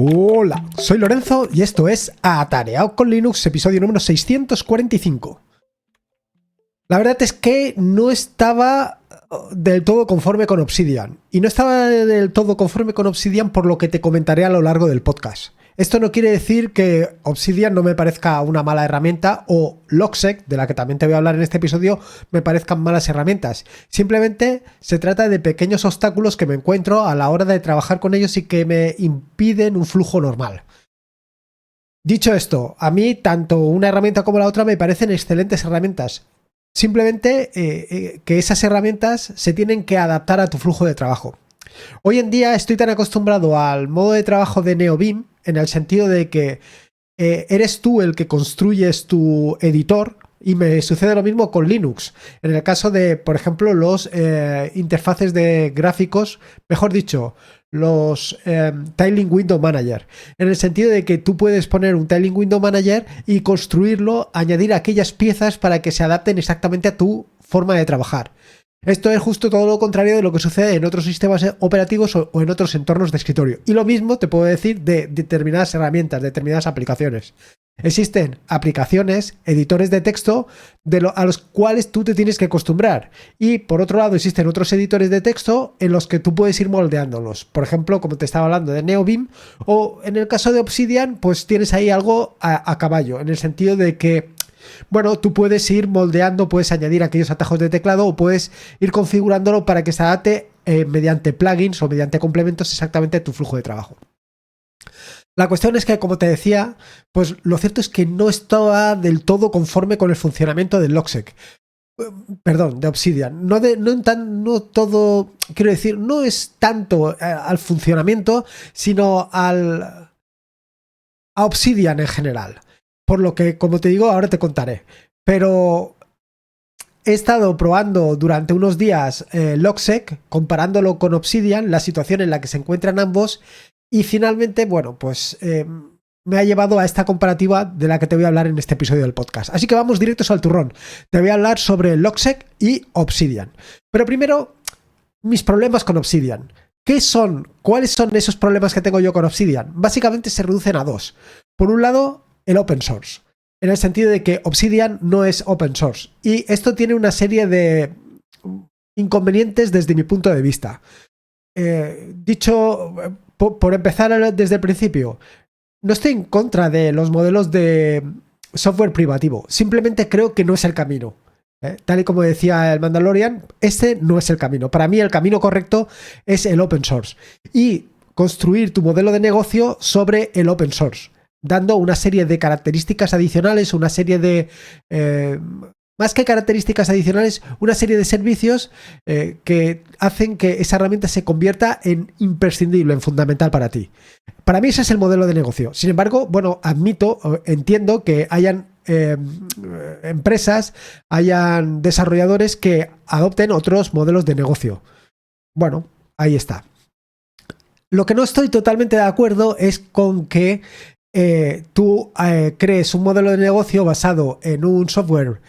Hola, soy Lorenzo y esto es Atareado con Linux, episodio número 645. La verdad es que no estaba del todo conforme con Obsidian. Y no estaba del todo conforme con Obsidian por lo que te comentaré a lo largo del podcast. Esto no quiere decir que Obsidian no me parezca una mala herramienta o Logseq, de la que también te voy a hablar en este episodio, me parezcan malas herramientas. Simplemente se trata de pequeños obstáculos que me encuentro a la hora de trabajar con ellos y que me impiden un flujo normal. Dicho esto, a mí tanto una herramienta como la otra me parecen excelentes herramientas. Simplemente que esas herramientas se tienen que adaptar a tu flujo de trabajo. Hoy en día estoy tan acostumbrado al modo de trabajo de NeoBeam, en el sentido de que eres tú el que construyes tu editor, y me sucede lo mismo con Linux. En el caso de, por ejemplo, los interfaces de gráficos, mejor dicho, los Tiling Window Manager, en el sentido de que tú puedes poner un Tiling Window Manager y construirlo, añadir aquellas piezas para que se adapten exactamente a tu forma de trabajar. Esto es justo todo lo contrario de lo que sucede en otros sistemas operativos o en otros entornos de escritorio. Y lo mismo te puedo decir de determinadas herramientas, determinadas aplicaciones. Existen aplicaciones, editores de texto a los cuales tú te tienes que acostumbrar. Y por otro lado existen otros editores de texto en los que tú puedes ir moldeándolos. Por ejemplo, como te estaba hablando de NeoBeam, o en el caso de Obsidian, pues tienes ahí algo a caballo, en el sentido de que bueno, tú puedes ir moldeando, puedes añadir aquellos atajos de teclado o puedes ir configurándolo para que se adapte mediante plugins o mediante complementos exactamente a tu flujo de trabajo. La cuestión es que, como te decía, pues lo cierto es que no estaba del todo conforme con el funcionamiento del Logseq. Perdón, de Obsidian. No todo, quiero decir, no es tanto al funcionamiento, sino a Obsidian en general. Por lo que, como te digo, ahora te contaré. Pero he estado probando durante unos días Logseq, comparándolo con Obsidian, la situación en la que se encuentran ambos, y finalmente, bueno, pues me ha llevado a esta comparativa de la que te voy a hablar en este episodio del podcast. Así que vamos directos al turrón. Te voy a hablar sobre Logseq y Obsidian. Pero primero, mis problemas con Obsidian. ¿Qué son? ¿Cuáles son esos problemas que tengo yo con Obsidian? Básicamente se reducen a dos. Por un lado, el open source, en el sentido de que Obsidian no es open source, y esto tiene una serie de inconvenientes desde mi punto de vista. Dicho por empezar desde el principio, no estoy en contra de los modelos de software privativo, simplemente creo que no es el camino. Tal y como decía el Mandalorian, este no es el camino. Para mí el camino correcto es el open source y construir tu modelo de negocio sobre el open source, dando una serie de características adicionales, una serie de... más que características adicionales, una serie de servicios que hacen que esa herramienta se convierta en imprescindible, en fundamental para ti. Para mí ese es el modelo de negocio. Sin embargo, bueno, entiendo que hayan empresas, hayan desarrolladores que adopten otros modelos de negocio. Bueno, ahí está. Lo que no estoy totalmente de acuerdo es con que tú crees un modelo de negocio basado en un software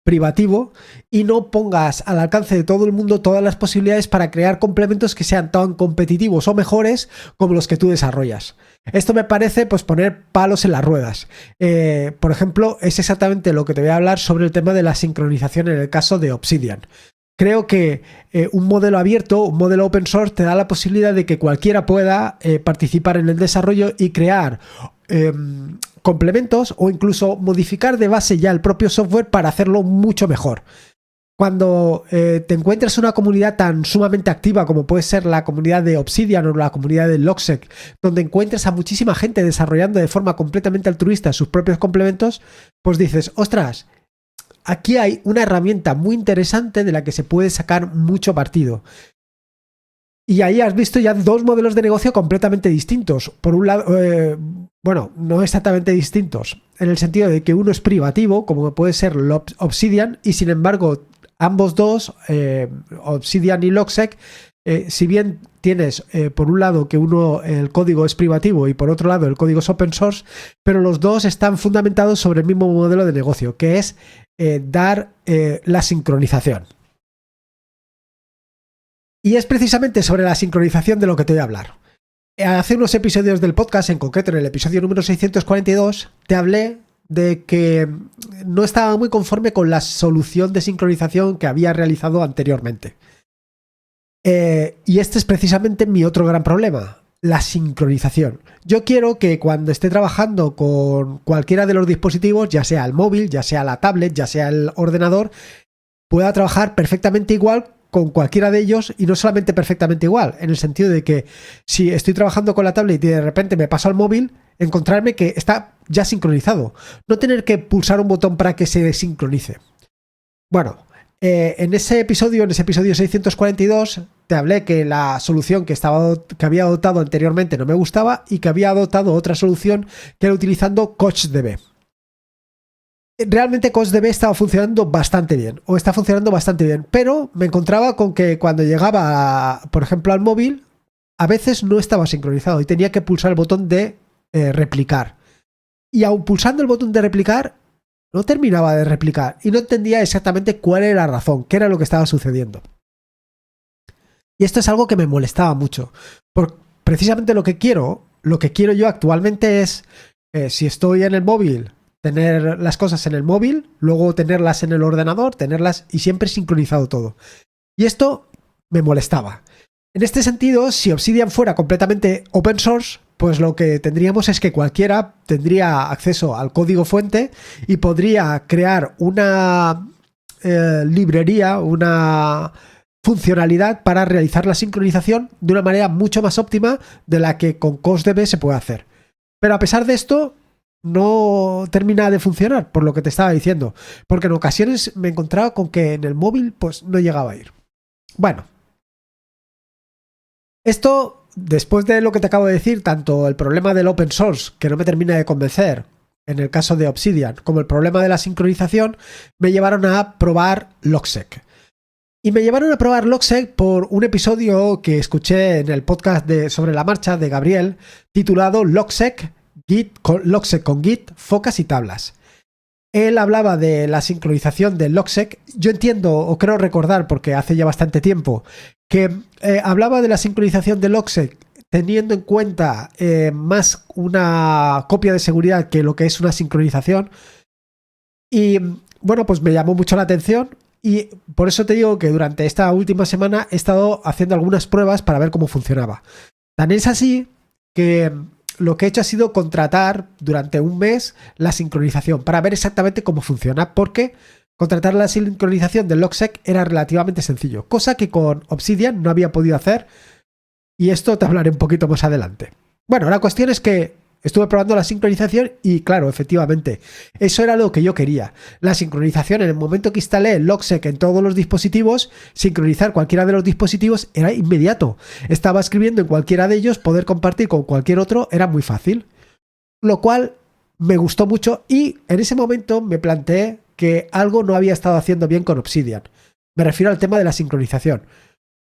privativo y no pongas al alcance de todo el mundo todas las posibilidades para crear complementos que sean tan competitivos o mejores como los que tú desarrollas. Esto me parece pues poner palos en las ruedas. Por ejemplo, es exactamente lo que te voy a hablar sobre el tema de la sincronización en el caso de Obsidian. Creo que un modelo abierto, un modelo open source, te da la posibilidad de que cualquiera pueda participar en el desarrollo y crear complementos o incluso modificar de base ya el propio software para hacerlo mucho mejor. Cuando te encuentras una comunidad tan sumamente activa como puede ser la comunidad de Obsidian o la comunidad de Logseq, donde encuentras a muchísima gente desarrollando de forma completamente altruista sus propios complementos, pues dices, ostras, aquí hay una herramienta muy interesante de la que se puede sacar mucho partido. Y ahí has visto ya dos modelos de negocio completamente distintos. Por un lado, bueno, no exactamente distintos, en el sentido de que uno es privativo, como puede ser Obsidian, y sin embargo, ambos dos, Obsidian y Logseq, si bien tienes por un lado que el código es privativo y por otro lado el código es open source, pero los dos están fundamentados sobre el mismo modelo de negocio, que es dar la sincronización. Y es precisamente sobre la sincronización de lo que te voy a hablar. Hace unos episodios del podcast, en concreto en el episodio número 642, te hablé de que no estaba muy conforme con la solución de sincronización que había realizado anteriormente. Y este es precisamente mi otro gran problema, la sincronización. Yo quiero que cuando esté trabajando con cualquiera de los dispositivos, ya sea el móvil, ya sea la tablet, ya sea el ordenador, pueda trabajar perfectamente igual con cualquiera de ellos, y no solamente perfectamente igual, en el sentido de que si estoy trabajando con la tablet y de repente me paso al móvil, encontrarme que está ya sincronizado, no tener que pulsar un botón para que se desincronice. Bueno, en ese episodio 642, te hablé que la solución que había adoptado anteriormente no me gustaba y que había adoptado otra solución que era utilizando CouchDB. Realmente CouchDB estaba funcionando bastante bien, o está funcionando bastante bien, pero me encontraba con que cuando llegaba, por ejemplo, al móvil, a veces no estaba sincronizado y tenía que pulsar el botón de replicar. Y aun pulsando el botón de replicar, no terminaba de replicar y no entendía exactamente cuál era la razón, qué era lo que estaba sucediendo. Y esto es algo que me molestaba mucho. Precisamente lo que quiero yo actualmente es, si estoy en el móvil, tener las cosas en el móvil, luego tenerlas en el ordenador, tenerlas y siempre sincronizado todo. Y esto me molestaba. En este sentido, si Obsidian fuera completamente open source, pues lo que tendríamos es que cualquiera tendría acceso al código fuente y podría crear una librería, una funcionalidad para realizar la sincronización de una manera mucho más óptima de la que con CouchDB se puede hacer. Pero a pesar de esto, no termina de funcionar, por lo que te estaba diciendo, porque en ocasiones me encontraba con que en el móvil pues no llegaba a ir. Bueno, esto, después de lo que te acabo de decir, tanto el problema del open source, que no me termina de convencer en el caso de Obsidian, como el problema de la sincronización, me llevaron a probar Logseq. Y me llevaron a probar Logseq por un episodio que escuché en el podcast sobre la marcha de Gabriel, titulado Logseq con Git, focas y tablas. Él hablaba de la sincronización de Logseq. Yo entiendo, o creo recordar, porque hace ya bastante tiempo, que hablaba de la sincronización de Logseq teniendo en cuenta más una copia de seguridad que lo que es una sincronización. Y bueno, pues me llamó mucho la atención y por eso te digo que durante esta última semana he estado haciendo algunas pruebas para ver cómo funcionaba. Tan es así que lo que he hecho ha sido contratar durante un mes la sincronización para ver exactamente cómo funciona, porque contratar la sincronización del Logseq era relativamente sencillo, cosa que con Obsidian no había podido hacer, y esto te hablaré un poquito más adelante. Bueno, la cuestión es que estuve probando la sincronización y claro, efectivamente, eso era lo que yo quería. La sincronización, en el momento que instalé el Logseq en todos los dispositivos, sincronizar cualquiera de los dispositivos era inmediato. Estaba escribiendo en cualquiera de ellos, poder compartir con cualquier otro era muy fácil. Lo cual me gustó mucho y en ese momento me planteé que algo no había estado haciendo bien con Obsidian. Me refiero al tema de la sincronización.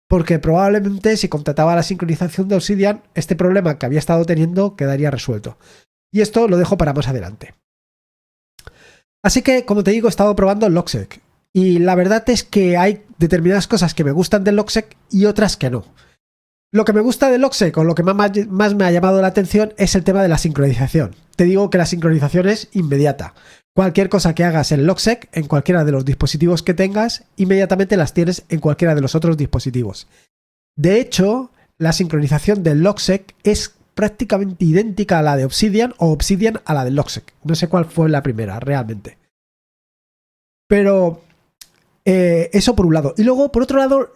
Porque probablemente si contrataba la sincronización de Obsidian, este problema que había estado teniendo quedaría resuelto. Y esto lo dejo para más adelante. Así que, como te digo, he estado probando el Logseq. Y la verdad es que hay determinadas cosas que me gustan del Logseq y otras que no. Lo que me gusta del Logseq, o lo que más me ha llamado la atención, es el tema de la sincronización. Te digo que la sincronización es inmediata. Cualquier cosa que hagas en Logseq, en cualquiera de los dispositivos que tengas, inmediatamente las tienes en cualquiera de los otros dispositivos. De hecho, la sincronización del Logseq es prácticamente idéntica a la de Obsidian o Obsidian a la de Logseq. No sé cuál fue la primera, realmente. Pero eso por un lado. Y luego, por otro lado,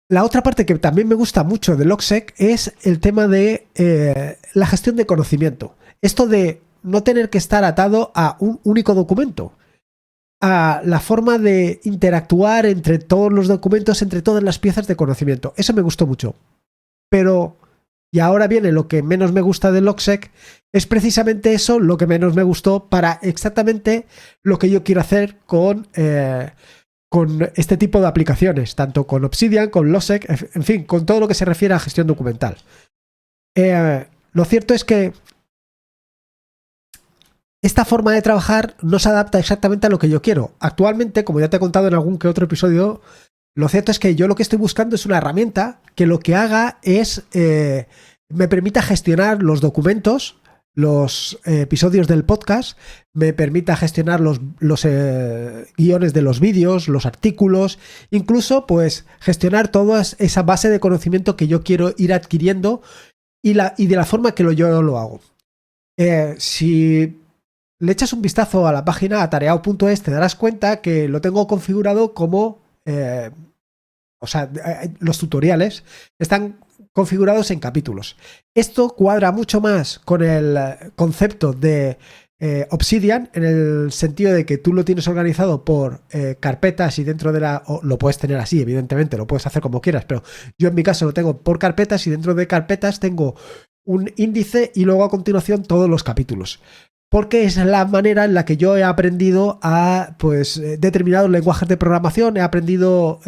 la otra parte que también me gusta mucho de Logseq es el tema de la gestión de conocimiento. Esto de no tener que estar atado a un único documento, a la forma de interactuar entre todos los documentos, entre todas las piezas de conocimiento. Eso me gustó mucho. Pero, y ahora viene lo que menos me gusta de Logseq, es precisamente eso lo que menos me gustó para exactamente lo que yo quiero hacer con este tipo de aplicaciones, tanto con Obsidian, con Logseq, en fin, con todo lo que se refiere a gestión documental. Lo cierto es que esta forma de trabajar no se adapta exactamente a lo que yo quiero. Actualmente, como ya te he contado en algún que otro episodio, lo cierto es que yo lo que estoy buscando es una herramienta que lo que haga es me permita gestionar los documentos, los episodios del podcast, me permita gestionar los guiones de los vídeos, los artículos, incluso pues gestionar toda esa base de conocimiento que yo quiero ir adquiriendo y de la forma que yo lo hago. Si le echas un vistazo a la página atareado.es, te darás cuenta que lo tengo configurado como los tutoriales están configurados en capítulos. Esto cuadra mucho más con el concepto de Obsidian, en el sentido de que tú lo tienes organizado por carpetas y dentro de lo puedes tener así, evidentemente, lo puedes hacer como quieras, pero yo en mi caso lo tengo por carpetas y dentro de carpetas tengo un índice y luego a continuación todos los capítulos. Porque es la manera en la que yo he aprendido a determinados lenguajes de programación, he aprendido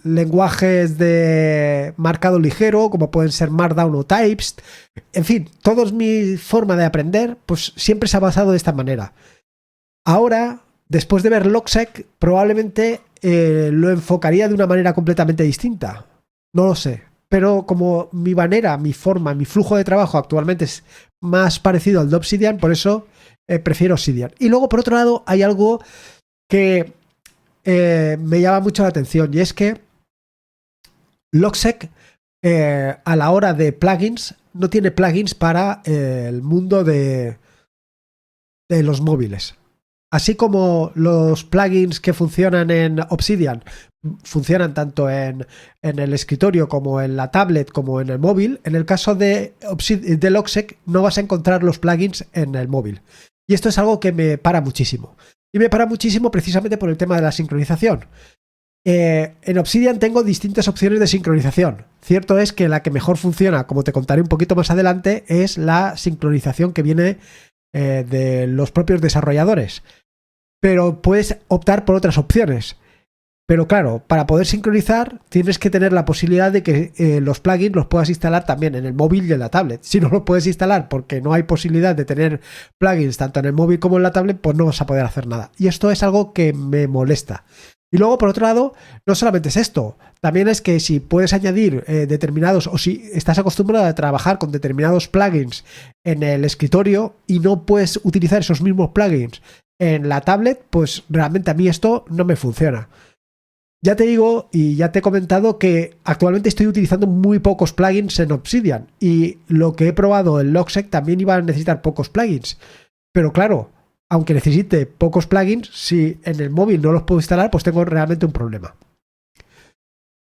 lenguajes de marcado ligero, como pueden ser Markdown o Types. En fin, toda mi forma de aprender pues siempre se ha basado de esta manera. Ahora, después de ver Logsec, probablemente lo enfocaría de una manera completamente distinta. No lo sé. Pero como mi manera, mi forma, mi flujo de trabajo actualmente es más parecido al de Obsidian, por eso prefiero Obsidian. Y luego, por otro lado, hay algo que me llama mucho la atención, y es que Logsec, a la hora de plugins, no tiene plugins para el mundo de los móviles. Así como los plugins que funcionan en Obsidian funcionan tanto en el escritorio como en la tablet como en el móvil, en el caso de Logsec no vas a encontrar los plugins en el móvil. Y esto es algo que me para muchísimo. Y me para muchísimo precisamente por el tema de la sincronización. En Obsidian tengo distintas opciones de sincronización. Cierto es que la que mejor funciona, como te contaré un poquito más adelante, es la sincronización que viene de los propios desarrolladores. Pero puedes optar por otras opciones. Pero claro, para poder sincronizar tienes que tener la posibilidad de que los plugins los puedas instalar también en el móvil y en la tablet. Si no lo puedes instalar porque no hay posibilidad de tener plugins tanto en el móvil como en la tablet, pues no vas a poder hacer nada. Y esto es algo que me molesta. Y luego, por otro lado, no solamente es esto, también es que si puedes añadir determinados, o si estás acostumbrado a trabajar con determinados plugins en el escritorio y no puedes utilizar esos mismos plugins en la tablet, pues realmente a mí esto no me funciona. Ya te digo y ya te he comentado que actualmente estoy utilizando muy pocos plugins en Obsidian, y lo que he probado en Logsec también iba a necesitar pocos plugins. Pero claro, aunque necesite pocos plugins, si en el móvil no los puedo instalar, pues tengo realmente un problema.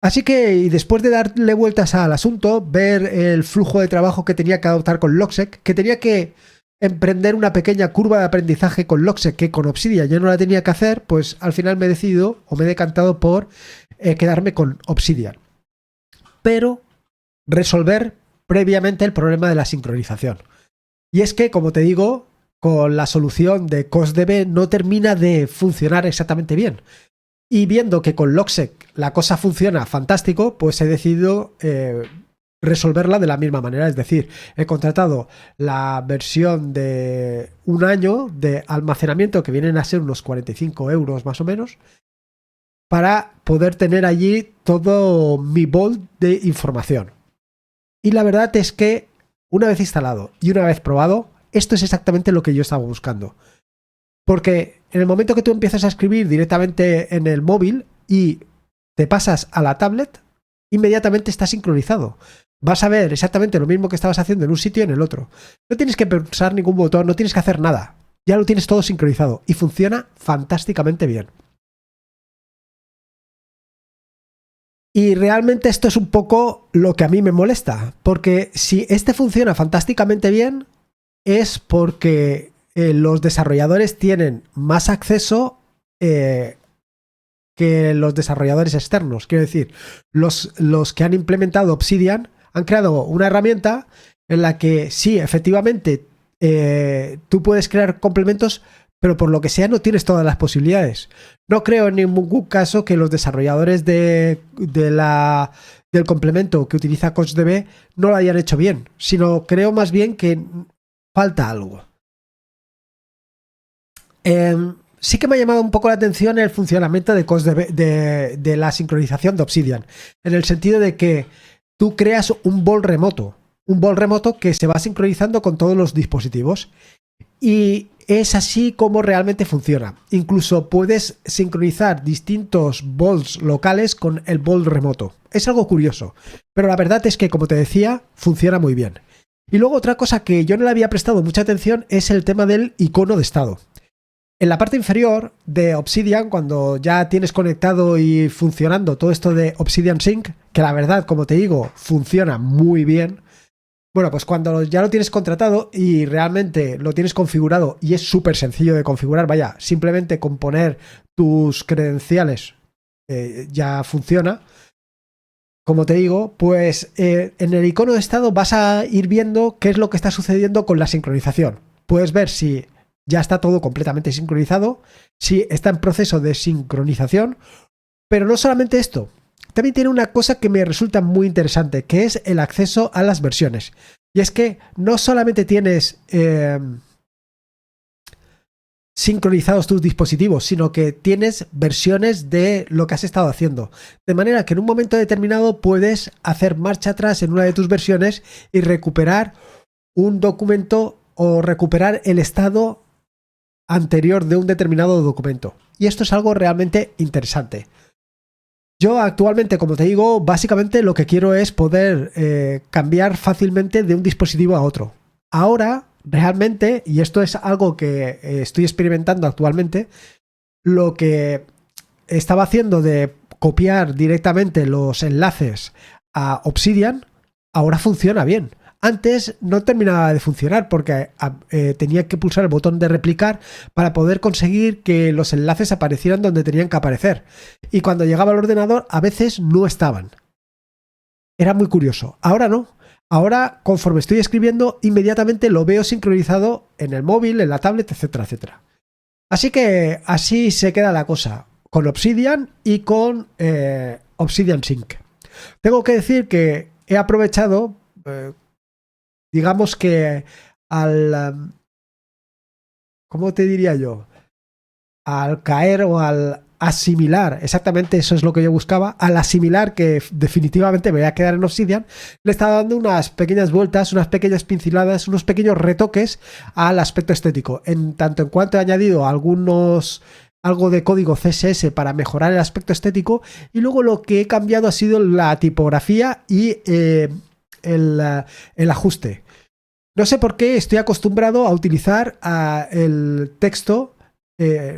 Así que, y después de darle vueltas al asunto, ver el flujo de trabajo que tenía que adoptar con Logsec, que tenía que emprender una pequeña curva de aprendizaje con Logsec que con Obsidian ya no la tenía que hacer, pues al final me he decidido o me he decantado por quedarme con Obsidian. Pero resolver previamente el problema de la sincronización. Y es que, como te digo, con la solución de CostDB no termina de funcionar exactamente bien. Y viendo que con Logsec la cosa funciona fantástico, pues he decidido resolverla de la misma manera. Es decir, he contratado la versión de un año de almacenamiento, que vienen a ser unos 45 euros más o menos, para poder tener allí todo mi vault de información. Y la verdad es que una vez instalado y una vez probado, esto es exactamente lo que yo estaba buscando. Porque en el momento que tú empiezas a escribir directamente en el móvil y te pasas a la tablet, inmediatamente está sincronizado. Vas a ver exactamente lo mismo que estabas haciendo en un sitio y en el otro. No tienes que pulsar ningún botón, no tienes que hacer nada. Ya lo tienes todo sincronizado y funciona fantásticamente bien. Y realmente esto es un poco lo que a mí me molesta, porque si este funciona fantásticamente bien, es porque los desarrolladores tienen más acceso que los desarrolladores externos. Quiero decir, los que han implementado Obsidian han creado una herramienta en la que sí, efectivamente, tú puedes crear complementos, pero por lo que sea no tienes todas las posibilidades. No creo en ningún caso que los desarrolladores del complemento que utiliza CouchDB no lo hayan hecho bien, sino creo más bien que falta algo. sí que me ha llamado un poco la atención el funcionamiento de la sincronización de Obsidian, en el sentido de que tú creas un bol remoto que se va sincronizando con todos los dispositivos. Y es así como realmente funciona. Incluso puedes sincronizar distintos bols locales con el bol remoto. Es algo curioso, pero la verdad es que, como te decía, funciona muy bien. Y luego otra cosa que yo no le había prestado mucha atención es el tema del icono de estado. En la parte inferior de Obsidian, cuando ya tienes conectado y funcionando todo esto de Obsidian Sync, que la verdad, como te digo, funciona muy bien. Bueno, pues cuando ya lo tienes contratado y realmente lo tienes configurado y es súper sencillo de configurar, vaya, simplemente con poner tus credenciales ya funciona. Como te digo, pues en el icono de estado vas a ir viendo qué es lo que está sucediendo con la sincronización. Puedes ver si ya está todo completamente sincronizado, si está en proceso de sincronización, pero no solamente esto. También tiene una cosa que me resulta muy interesante, que es el acceso a las versiones. Y es que no solamente tienes sincronizados tus dispositivos, sino que tienes versiones de lo que has estado haciendo. De manera que en un momento determinado puedes hacer marcha atrás en una de tus versiones y recuperar un documento o recuperar el estado anterior de un determinado documento. Y esto es algo realmente interesante. Yo actualmente, como te digo, básicamente lo que quiero es poder cambiar fácilmente de un dispositivo a otro. Ahora, realmente, y esto es algo que estoy experimentando actualmente, lo que estaba haciendo de copiar directamente los enlaces a Obsidian, ahora funciona bien. Antes no terminaba de funcionar porque tenía que pulsar el botón de replicar para poder conseguir que los enlaces aparecieran donde tenían que aparecer. Y cuando llegaba al ordenador, a veces no estaban. Era muy curioso. Ahora no. Ahora, conforme estoy escribiendo, inmediatamente lo veo sincronizado en el móvil, en la tablet, etcétera, etcétera. Así que así se queda la cosa con Obsidian y con Obsidian Sync. Tengo que decir que he aprovechado... digamos que ¿cómo te diría yo? Al caer o al asimilar, exactamente eso es lo que yo buscaba, al asimilar que definitivamente me voy a quedar en Obsidian, le estaba dando unas pequeñas vueltas, unas pequeñas pinceladas, unos pequeños retoques al aspecto estético. En tanto en cuanto he añadido algo de código CSS para mejorar el aspecto estético, y luego lo que he cambiado ha sido la tipografía y el ajuste. No sé por qué estoy acostumbrado a utilizar el texto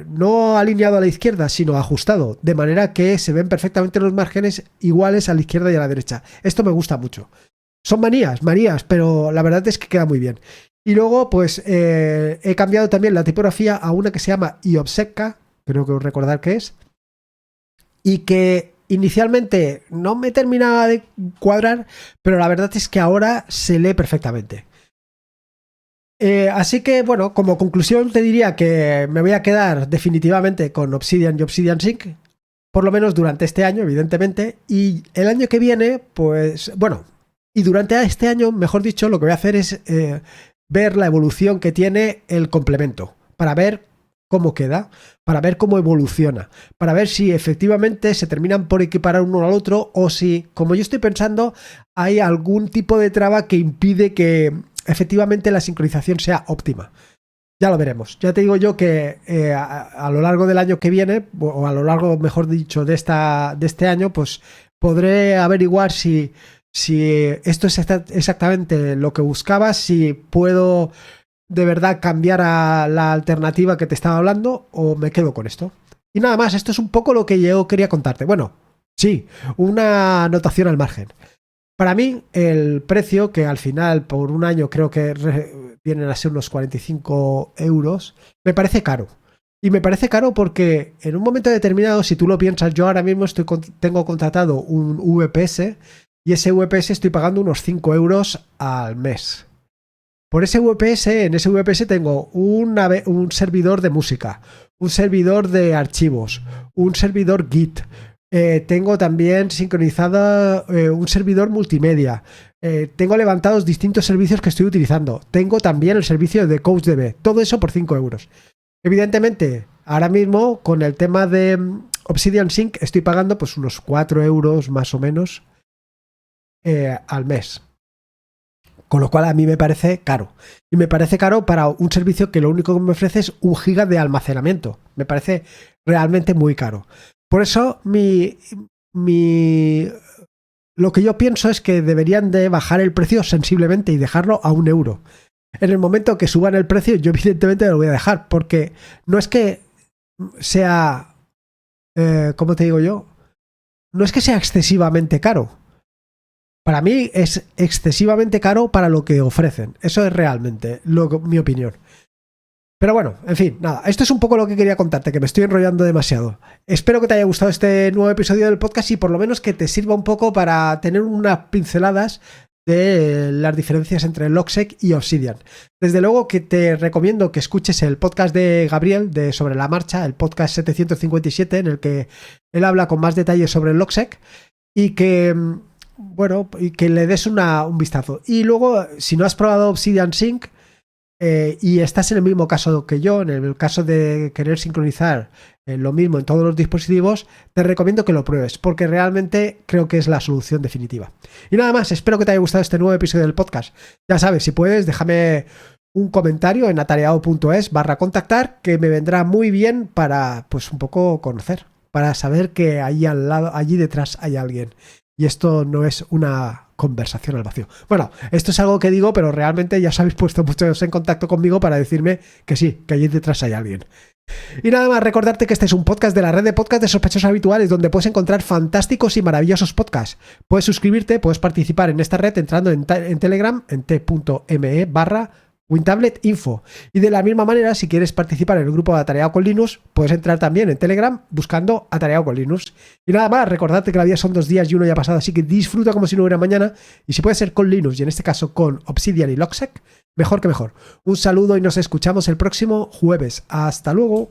no alineado a la izquierda, sino ajustado, de manera que se ven perfectamente los márgenes iguales a la izquierda y a la derecha. Esto me gusta mucho. Son manías, pero la verdad es que queda muy bien. Y luego, pues, he cambiado también la tipografía a una que se llama iObsecca, creo que recordar que es, y que inicialmente no me terminaba de cuadrar, pero la verdad es que ahora se lee perfectamente. Así que, bueno, como conclusión te diría que me voy a quedar definitivamente con Obsidian y Obsidian Sync, por lo menos durante este año, evidentemente, y el año que viene, pues, bueno, y durante este año, mejor dicho, lo que voy a hacer es ver la evolución que tiene el complemento, para ver cómo queda, para ver cómo evoluciona, para ver si efectivamente se terminan por equiparar uno al otro o si, como yo estoy pensando, hay algún tipo de traba que impide que efectivamente la sincronización sea óptima. Ya lo veremos. Ya te digo yo que a lo largo del año que viene, o a lo largo, mejor dicho, de este año, pues podré averiguar si esto es exactamente lo que buscaba, si puedo de verdad cambiar a la alternativa que te estaba hablando o me quedo con esto. Y nada más, esto es un poco lo que yo quería contarte. Bueno, sí, una anotación al margen. Para mí, el precio, que al final por un año creo que vienen a ser unos 45 euros, me parece caro. Y me parece caro porque en un momento determinado, si tú lo piensas, yo ahora mismo tengo contratado un VPS y ese VPS estoy pagando unos 5 euros al mes. Por ese VPS, en ese VPS tengo un servidor de música, un servidor de archivos, un servidor Git. Tengo también sincronizado un servidor multimedia. Tengo levantados distintos servicios que estoy utilizando. Tengo también el servicio de CouchDB. Todo eso por 5 euros. Evidentemente, ahora mismo con el tema de Obsidian Sync estoy pagando pues unos 4 euros más o menos al mes. Con lo cual a mí me parece caro. Y me parece caro para un servicio que lo único que me ofrece es 1 giga de almacenamiento. Me parece realmente muy caro. Por eso lo que yo pienso es que deberían de bajar el precio sensiblemente y dejarlo a 1 euro. En el momento que suban el precio, yo evidentemente lo voy a dejar, porque no es que sea, ¿cómo te digo yo? No es que sea excesivamente caro. Para mí es excesivamente caro para lo que ofrecen. Eso es realmente mi opinión. Pero bueno, en fin, nada. Esto es un poco lo que quería contarte, que me estoy enrollando demasiado. Espero que te haya gustado este nuevo episodio del podcast y por lo menos que te sirva un poco para tener unas pinceladas de las diferencias entre Logseq y Obsidian. Desde luego que te recomiendo que escuches el podcast de Gabriel de Sobre la Marcha, el podcast 757, en el que él habla con más detalles sobre Logseq y que... bueno, y que le des un vistazo. Y luego, si no has probado Obsidian Sync y estás en el mismo caso que yo, en el caso de querer sincronizar lo mismo en todos los dispositivos, te recomiendo que lo pruebes, porque realmente creo que es la solución definitiva. Y nada más, espero que te haya gustado este nuevo episodio del podcast. Ya sabes, si puedes, déjame un comentario en atareado.es/contactar, que me vendrá muy bien para, pues, un poco conocer, para saber que ahí al lado, allí detrás hay alguien. Y esto no es una conversación al vacío. Bueno, esto es algo que digo, pero realmente ya os habéis puesto muchos en contacto conmigo para decirme que sí, que allí detrás hay alguien. Y nada más, recordarte que este es un podcast de la red de podcast de sospechosos habituales, donde puedes encontrar fantásticos y maravillosos podcasts. Puedes suscribirte, puedes participar en esta red entrando en Telegram, en t.me/WinTabletInfo. Y de la misma manera, si quieres participar en el grupo de Atareado con Linux, puedes entrar también en Telegram buscando Atareado con Linux. Y nada más, recordarte que la vida son 2 días y uno ya ha pasado, así que disfruta como si no hubiera mañana. Y si puede ser con Linux, y en este caso con Obsidian y Logseq, mejor que mejor. Un saludo y nos escuchamos el próximo jueves. Hasta luego.